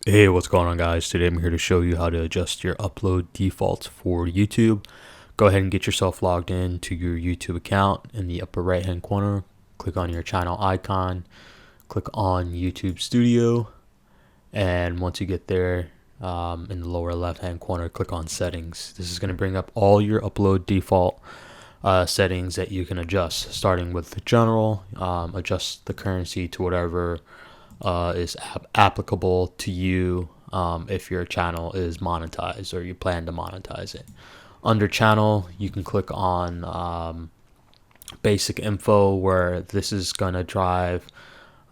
Hey, what's going on, guys? Today I'm here to show you how to adjust your upload defaults for YouTube. Go ahead and get yourself logged in to your YouTube account. In the upper right hand corner, click on your channel icon, click on YouTube Studio, and once you get there, in the lower left hand corner, click on settings. This is going to bring up all your upload default settings that you can adjust, starting with the general. Adjust the currency to whatever is applicable to you if your channel is monetized or you plan to monetize it. Under channel, you can click on basic info, where this is going to drive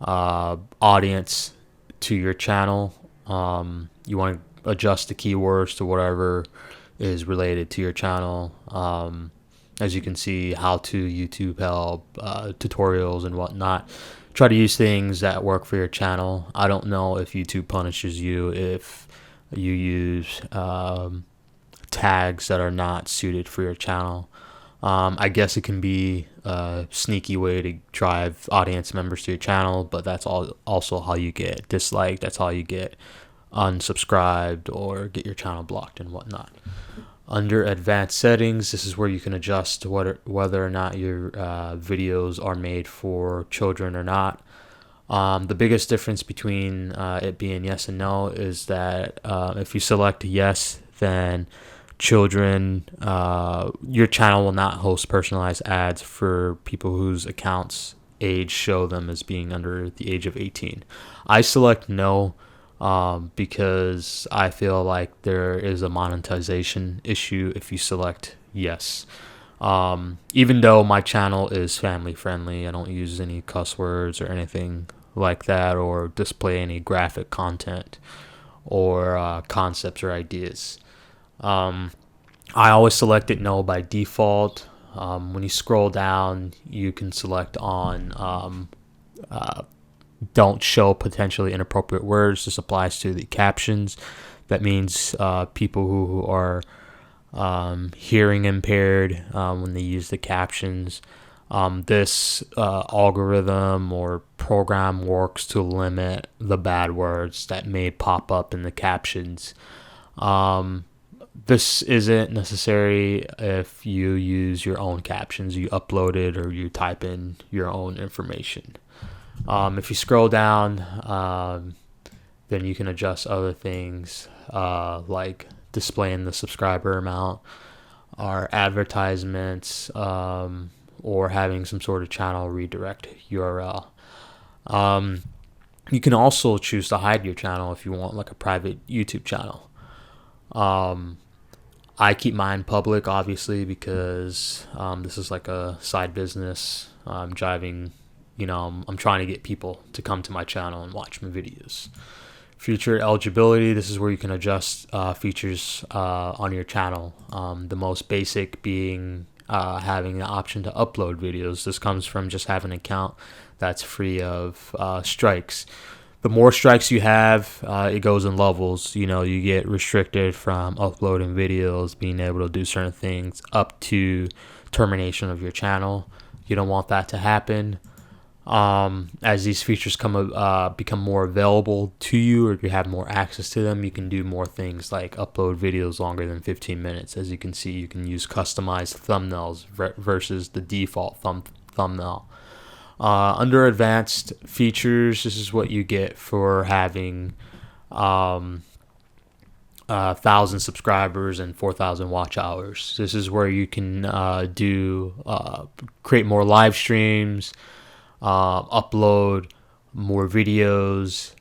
audience to your channel. You want to adjust the keywords to whatever is related to your channel. As you can see, how to YouTube help, tutorials and whatnot. Try to use things that work for your channel. I don't know if YouTube punishes you if you use tags that are not suited for your channel. I guess it can be a sneaky way to drive audience members to your channel, but that's also how you get disliked. That's how you get unsubscribed or get your channel blocked and whatnot. Under advanced settings, this is where you can adjust whether or not your videos are made for children or not. The biggest difference between it being yes and no is that if you select yes, then children, your channel will not host personalized ads for people whose accounts age show them as being under the age of 18. I select no because I feel like there is a monetization issue if you select yes. Even though my channel is family friendly, I don't use any cuss words or anything like that, or display any graphic content or concepts or ideas. I always select it no by default. When you scroll down, you can select on don't show potentially inappropriate words. This applies to the captions. That means people who are hearing impaired when they use the captions. This algorithm or program works to limit the bad words that may pop up in the captions. This isn't necessary if you use your own captions, you upload it, or you type in your own information. If you scroll down, then you can adjust other things like displaying the subscriber amount, or advertisements, or having some sort of channel redirect URL. You can also choose to hide your channel if you want like a private YouTube channel. I keep mine public, obviously, because this is like a side business. I'm driving. I'm trying to get people to come to my channel and watch my videos. Future eligibility, this is where you can adjust features on your channel. The most basic being having the option to upload videos. This comes from just having an account that's free of strikes. The more strikes you have, it goes in levels. You get restricted from uploading videos, being able to do certain things, up to termination of your channel. You don't want that to happen. As these features become more available to you, or you have more access to them, you can do more things like upload videos longer than 15 minutes. As you can see, you can use customized thumbnails versus the default thumbnail. Under advanced features, this is what you get for having 1,000 subscribers and 4,000 watch hours. This is where you can create more live streams, upload more videos,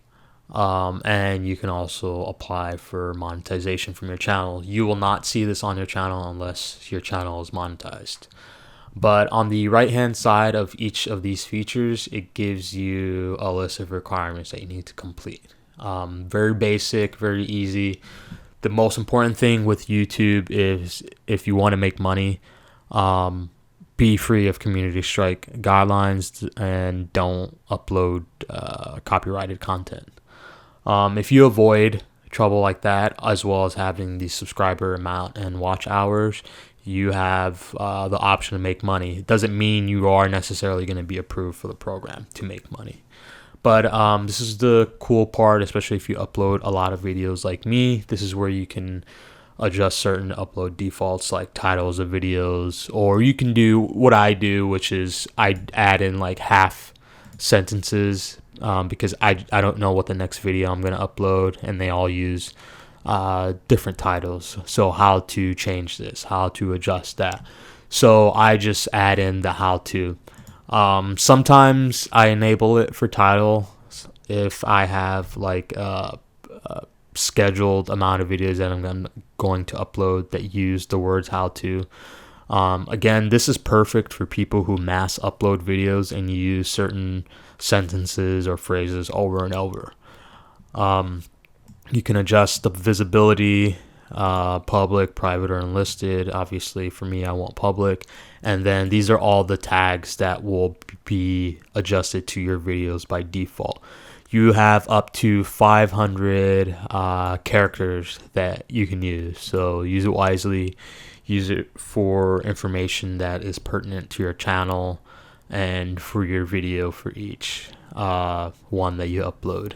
and you can also apply for monetization from your channel. You will not see this on your channel unless your channel is monetized. But on the right hand side of each of these features, it gives you a list of requirements that you need to complete. Very basic, very easy. The most important thing with YouTube is, if you want to make money, be free of community strike guidelines and don't upload copyrighted content. If you avoid trouble like that, as well as having the subscriber amount and watch hours, you have the option to make money. It doesn't mean you are necessarily going to be approved for the program to make money. But this is the cool part, especially if you upload a lot of videos like me. This is where you can adjust certain upload defaults like titles of videos, or you can do what I do, which is I add in like half sentences because I don't know what the next video I'm going to upload, and they all use different titles. So how to change this, how to adjust that. So I just add in the how to. Sometimes I enable it for title if I have like a scheduled amount of videos that I'm going to upload that use the words how to. Again, this is perfect for people who mass upload videos and use certain sentences or phrases over and over. You can adjust the visibility, public, private, or enlisted. Obviously, for me, I want public. And then these are all the tags that will be adjusted to your videos by default. You have up to 500 characters that you can use. So use it wisely. Use it for information that is pertinent to your channel and for your video for each one that you upload.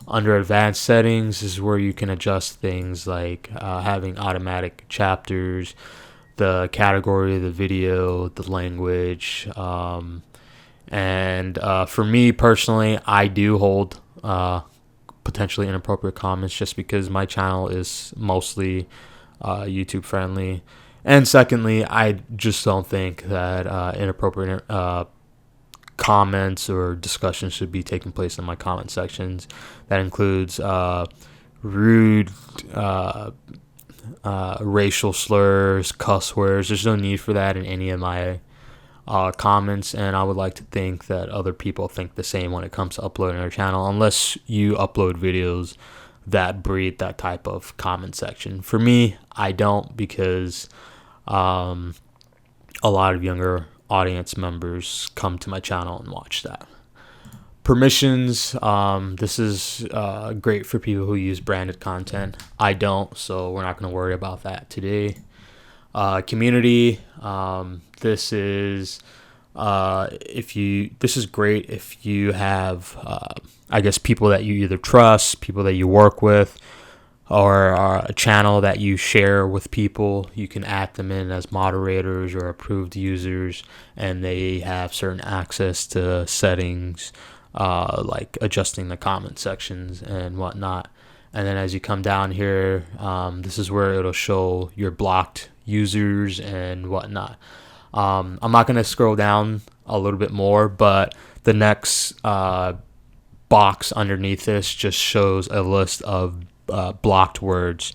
Under advanced settings is where you can adjust things like having automatic chapters, the category of the video, the language, and for me personally, I do hold potentially inappropriate comments just because my channel is mostly YouTube friendly. And secondly, I just don't think that inappropriate comments or discussions should be taking place in my comment sections. That includes rude, racial slurs, cuss words. There's no need for that in any of my comments, and I would like to think that other people think the same when it comes to uploading our channel, unless you upload videos that breed that type of comment section. For me, I don't, because a lot of younger audience members come to my channel and watch that. Permissions, this is great for people who use branded content. I don't, so we're not going to worry about that today. Community, this is this is great if you have I guess people that you either trust, people that you work with, or a channel that you share with people. You can add them in as moderators or approved users, and they have certain access to settings like adjusting the comment sections and whatnot. And then as you come down here, this is where it'll show your blocked users and whatnot. I'm not going to scroll down a little bit more, but the next box underneath this just shows a list of blocked words.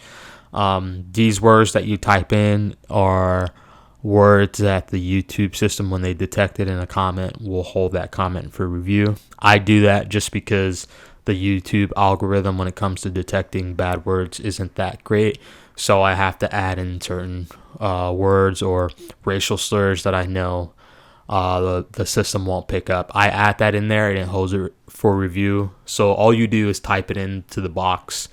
These words that you type in are words that the YouTube system, when they detect it in a comment, will hold that comment for review. I do that just because the YouTube algorithm, when it comes to detecting bad words, isn't that great. So I have to add in certain words or racial slurs that I know the system won't pick up. I add that in there and it holds it for review. So all you do is type it into the box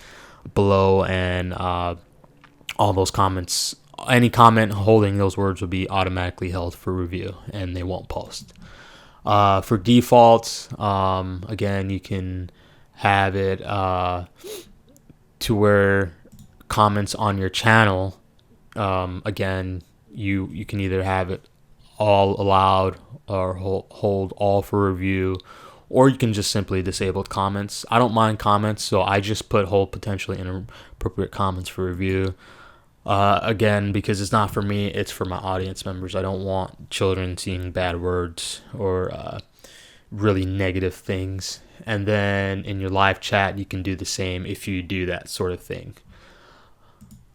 below, and all those comments, any comment holding those words will be automatically held for review, and they won't post. For defaults, again, you can have it to where comments on your channel, again, you can either have it all allowed or hold all for review, or you can just simply disable comments. I don't mind comments, so I just put hold potentially inappropriate comments for review. Again, because it's not for me, it's for my audience members. I don't want children seeing bad words or really negative things. And then in your live chat, you can do the same if you do that sort of thing.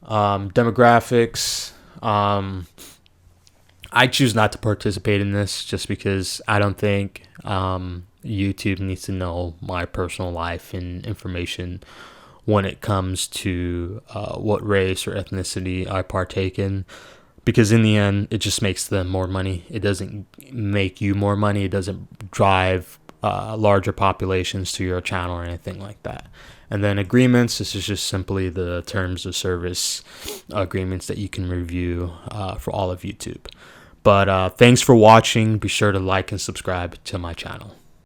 Demographics, I choose not to participate in this just because I don't think YouTube needs to know my personal life and information when it comes to what race or ethnicity I partake in, because in the end, it just makes them more money. It doesn't make you more money. It doesn't drive larger populations to your channel or anything like that. And then agreements, this is just simply the terms of service agreements that you can review for all of YouTube. But thanks for watching. Be sure to like and subscribe to my channel.